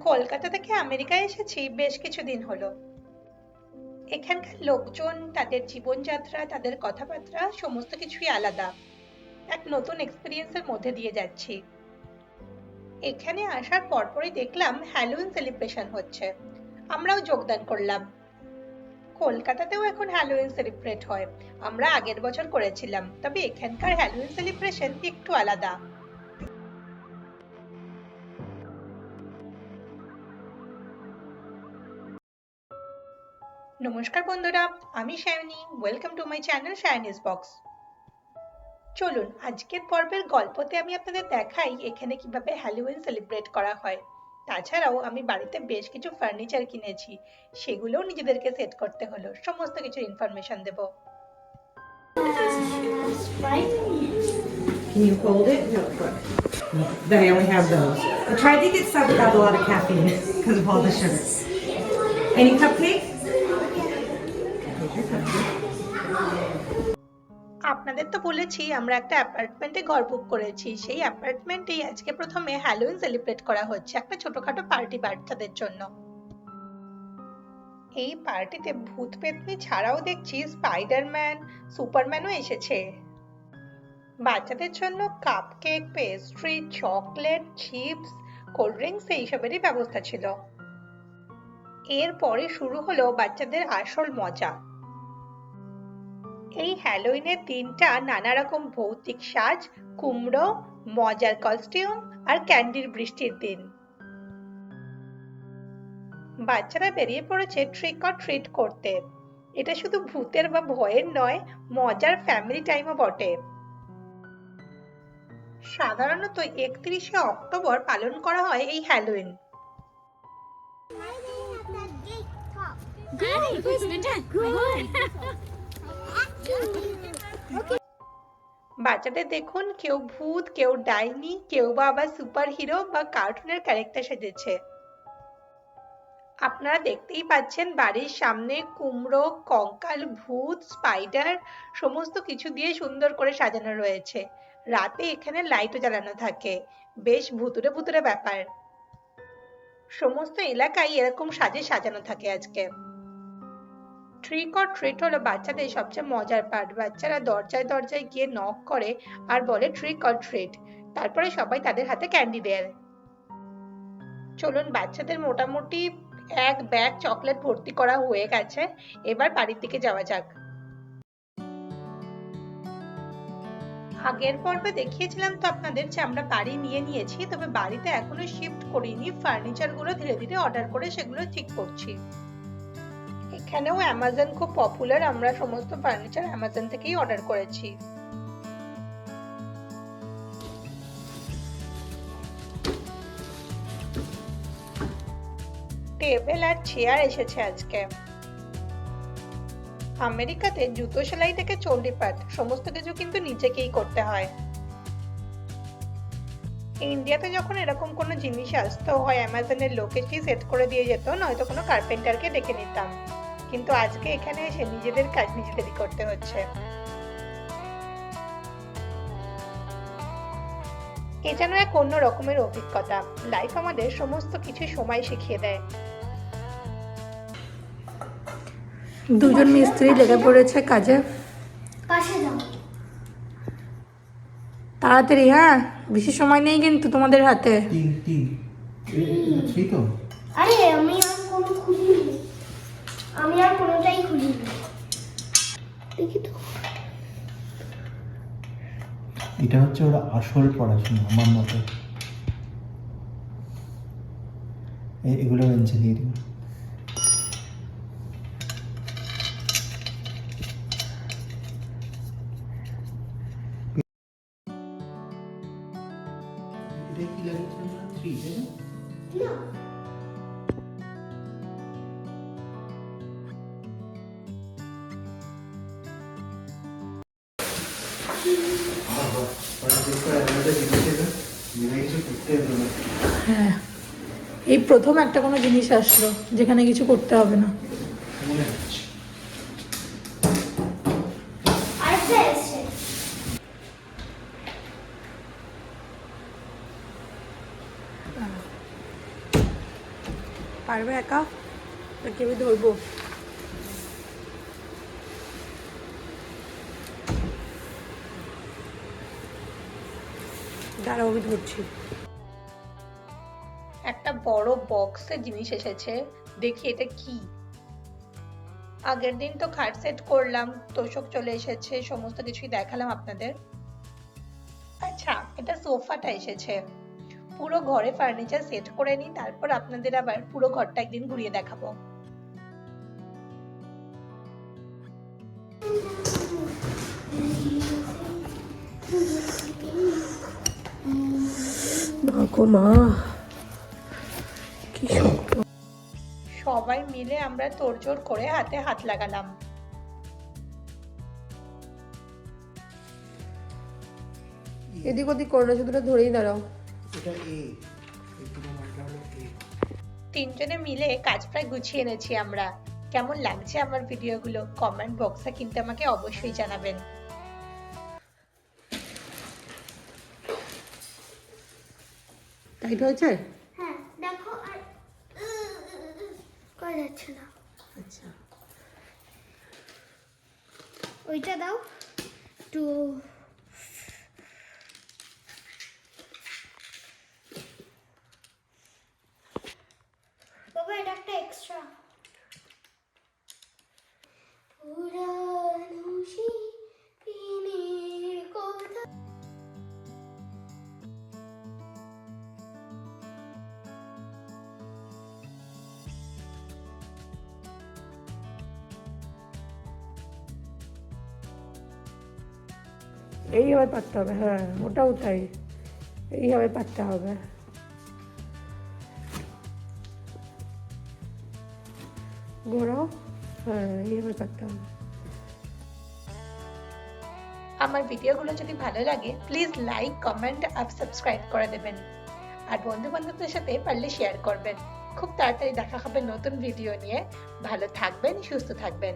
কলকাতা থেকে আমেরিকায় এসেছি বেশ কিছুদিন হলো। এখানকার লোকজন, তাদের জীবনযাত্রা, তাদের কথাবার্তা সমস্ত কিছুই আলাদা। এক নতুন এক্সপিরিয়েন্সের মধ্যে দিয়ে যাচ্ছি। এখানে আসার পরপরই দেখলাম হ্যালোউইন সেলিব্রেশন হচ্ছে। আমরাও যোগদান করলাম। কলকাতাতেও এখন হ্যালোউইন সেলিব্রেট হয়। আমরা আগের বছর করেছিলাম, তবে এখানকার হ্যালোউইন সেলিব্রেশন একটু আলাদা। নমস্কার বন্ধুরা, আমি Shayni. Welcome to my channel Shayni's box. চলুন আজকের পর্বের গল্পতে আমি আপনাদের দেখাই এখানে কিভাবে হ্যালোউইন সেলিব্রেট করা হয়। তাছাড়াও আমি বাড়িতে বেশ কিছু ফার্নিচার কিনেছি, সেগুলোও নিজেদেরকে সেট করতে হলো। সমস্ত কিছু ইনফরমেশন দেব। Can you hold it? No, good. They only have those. I tried to get stuff without a lot of caffeine because of all the sugar. Any cupcakes? Here's your cupcake. আপনাদের তো বলেছি আমরা একটা অ্যাপার্টমেন্টে ঘর বুক করেছি। সেই অ্যাপার্টমেন্টেই আজকে প্রথমে হ্যালোউইন সেলিব্রেট করা হচ্ছে, একটা ছোটখাটো পার্টি বাচ্চাদের জন্য। এই পার্টিতে ভূত পেত্নী ছাড়াও দেখছি স্পাইডারম্যান, সুপারম্যানও এসেছে। বাচ্চাদের জন্য cupcake, pastry, chocolate, chips, cold drinks এইসবেরই ব্যবস্থা ছিল। এরপরে শুরু হলো বাচ্চাদের আসল মজা। এই হ্যালোউইনের দিনটা নানা রকম ভৌতিক সাজ, কুমড়ো, মজার কস্টিউম আর ক্যান্ডির বৃষ্টির দিন। বাচ্চারা বেরিয়ে পড়েছে ট্রিক অর ট্রিট করতে। এটা শুধু ভূতের বা ভয়ের নয়, মজার ফ্যামিলি টাইমও বটে। সাধারণত 31শে অক্টোবর পালন করা হয় এই হ্যালোউইন। বাচ্চাদের দেখুন, কেউ ভূত, কেউ ডাইনি, কেউ বা আবার সুপার হিরো বা কার্টুনের ক্যারেক্টার সেজেছে। আপনারা দেখতেই পাচ্ছেন বাড়ির সামনে কুমড়ো, কঙ্কাল, ভূত, স্পাইডার সমস্ত কিছু দিয়ে সুন্দর করে সাজানো রয়েছে। রাতে এখানে লাইটও জ্বালানো থাকে। বেশ ভুতুড়ে ভুতুড়ে ব্যাপার। সমস্ত এলাকায় এরকম সাজে সাজানো থাকে আজকে। ট্রিক অর ট্রিট হলো বাচ্চাদের সবচেয়ে মজার পার্ট। বাচ্চারা দরজায় দরজায় গিয়ে নক করে আর বলে ট্রিক অর ট্রিট। তারপরে সবাই তাদের হাতে ক্যান্ডি দেয়। চলুন, বাচ্চাদের মোটামুটি এক ব্যাগ চকলেট ভর্তি করা হয়ে গেছে। এবার বাড়ির দিকে যাওয়া যাক। আগের পর্বে দেখিয়েছিলাম তো আপনাদের যে আমরা বাড়ি নিয়ে নিয়েছি, তবে বাড়িতে এখনো শিফট করিনি। ফার্নিচার গুলো ধীরে ধীরে অর্ডার করে সেগুলো ঠিক করছি। এখানেও অ্যামাজন খুব পপুলার। আমরা সমস্ত ফার্নিচার অ্যামাজন থেকেই অর্ডার করেছি। টেবিল আর চেয়ার এসেছে আজকে। আমেরিকাতে জুতো সেলাই থেকে চণ্ডীপাঠ সমস্ত কিছু কিন্তু নিজেকেই করতে হয়। ইন্ডিয়াতে যখন এরকম কোনো জিনিস আসতো, হয় অ্যামাজনের লোকেশই সেট করে দিয়ে যেত, নয়তো কোনো কার্পেন্টারকে ডেকে নিতাম। কিন্তু আজকে এখানে এসে নিজেদের কাজ নিজেদেরই করতে হচ্ছে। এ যেন এক অন্য রকমের অভিজ্ঞতা। লাইফ আমাদের সমস্ত কিছু সময় শিখিয়ে দেয়। দুজন মিস্ত্রি লেগে পড়েছে কাজে। তাড়াতাড়ি, হ্যাঁ, বেশি সময় নেই কিন্তু তোমাদের হাতে। আরে আমি আর কোনোটাই খুলিনি। দেখি তো, এটা হচ্ছে ওরা আসল পড়াশোনা আমার মতে। এগুলো ইঞ্জিনিয়ারিং। এটা কি লাগিয়েছে আমরা 3 তাই না? হ্যাঁ, এই প্রথম একটা কোনো জিনিস আসলো যেখানে কিছু করতে হবে না। আরেকটা এসছে। পারবে একা নাকি আমি ধরবো? দাঁড়াও আমি ধরছি। একটা বড় বক্সে জিনিস এসেছে, দেখি এটা কি। আগের দিন তো খাট সেট করলাম, তোষক চলে এসেছে, সমস্ত কিছুই দেখালাম আপনাদের। আচ্ছা, এটা সোফাটা এসেছে। পুরো ঘরে ফার্নিচার সেট করে নিই, তারপর আপনাদের আবার পুরো ঘরটা একদিন ঘুরিয়ে দেখাবো। মা কি শক্ত। সবাই মিলে আমরা তোড়জোড় করে হাতে হাত লাগালাম। এদিক ওদিক করো না, শুধু ধরেই দাঁড়াও। এটা এ এগুলো মার্কা হলো এ। তিনজনে মিলে কাজ প্রায় গুছিয়ে এনেছি আমরা। কেমন লাগছে আমার ভিডিওগুলো কমেন্ট বক্সে কিন্তু আমাকে অবশ্যই জানাবেন। টাইট হয়েছে? হ্যাঁ দেখো, আর করা যাচ্ছে না। আচ্ছা ওইটা দাও একটু। বাবা এটা একটা এক্সট্রা। পুরানো সেই দিনের কথা। এইভাবে পাততে হবে, হ্যাঁ ওটাও তাই, এইভাবে পাততে হবে। ঘোরাও, হ্যাঁ এইভাবে পাততে হবে। আমার ভিডিওগুলো যদি ভালো লাগে প্লিজ লাইক কমেন্ট আর সাবস্ক্রাইব করে দেবেন, আর বন্ধু বান্ধবদের সাথে পারলে শেয়ার করবেন। খুব তাড়াতাড়ি দেখা হবে নতুন ভিডিও নিয়ে। ভালো থাকবেন, সুস্থ থাকবেন।